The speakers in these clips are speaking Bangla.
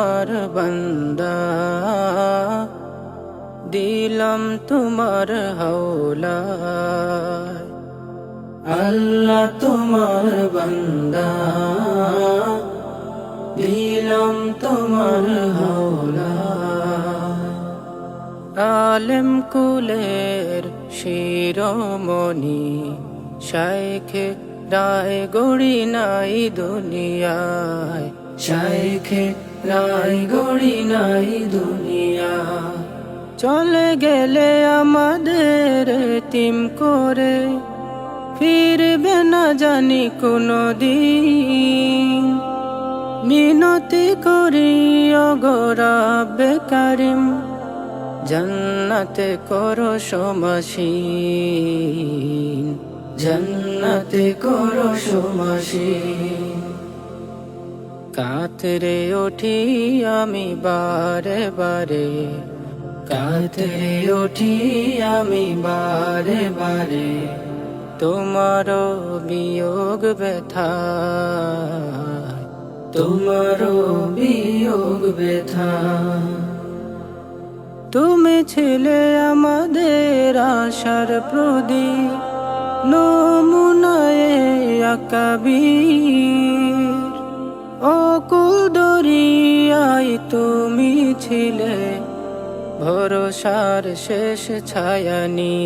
তোমার বান্দা, দিলাম তোমার হাওলায়। আল্লাহ তোমার বান্দা, দিলাম তোমার হাওলায়। আলেম কুলের শিরোমণি শাইখে রায়গড়ি নাই দুনিয়ায়, শাইখে রায়গড়ি নাই দুনিয়ায়। চলে গেলে আমাদের তিম করে, ফিরবে না জানি কোনো দিন। মিনতি করি ওগো রাব্বে কারিম, জান্নাতে করো সমাসীন, জান্নাতে করো সমাসীন। কাতরে উঠি আমি বারে বারে, কাতরে উঠি আমি বারে বারে, তোমারও বিয়োগ ব্যথা, তোমারও বিয়োগ ব্যথা। তুমি ছিলে আমাদের আশার প্রদীপ, নমুনায়ে আকাবীর। অকুল দরিয়ায় তুমি ছিলে ভরসার শেষ ছায়ানীর,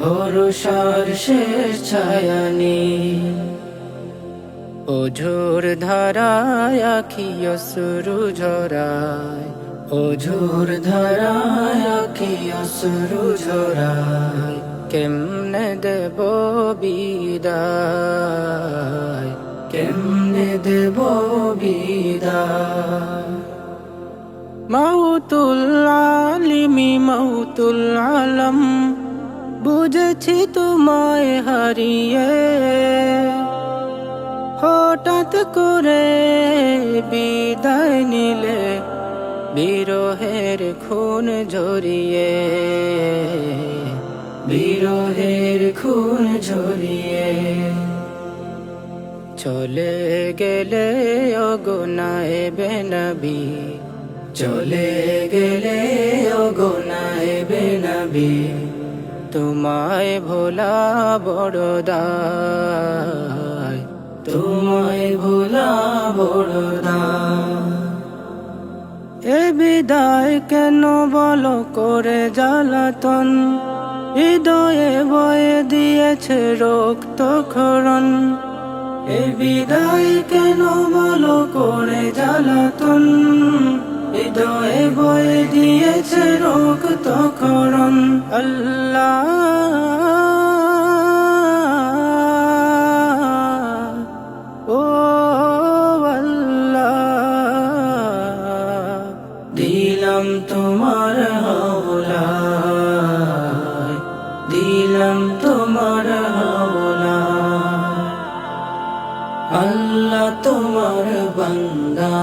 ভরসার শেষ ছায়ানীর। ওঝোর ধারায় আখি অশ্রু ঝরায়, ওঝোর ধারায় আখি অশ্রু ঝরায়। কেমনে দেব বিদায়, কেমনে দেব বিদায়। মাউতুল আলিমি মাউতুল আলম, বুঝেছি তোমায় হারিয়ে। হঠাৎ করে বিদায় নিলে বিরহের খুন ঝরিয়ে, বিরহের খুন ঝরিয়ে। চলে গেলে ওগো নায়েবে নবী, চলে গেলে ওগো নায়েবে নবী। তোমায় ভোলা বড় দায়, তোমায় ভোলা বড় দায়। এ বিদায় কেন বলো করে জ্বালাতন, হৃদয়ে বয়ে দিয়েছে রক্ত ক্ষরণ। এ বিদায় কেন বলো করে জ্বালাতন, হৃদয়ে বয়ে দিয়েছে রক্ত ক্ষরণ। আল্লাহ ও আল্লাহ, দিলাম তোমার হাওলায়, দিলাম তোমার হাওলায়। আল্লাহ তোমার বান্দা,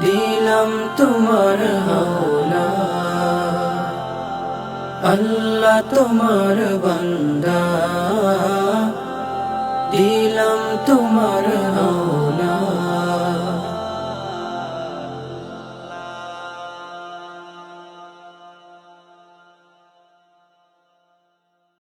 দিলাম তোমার হাওলায়। আল্লাহ তোমার বান্দা, দিলাম তোমার হাওলায়।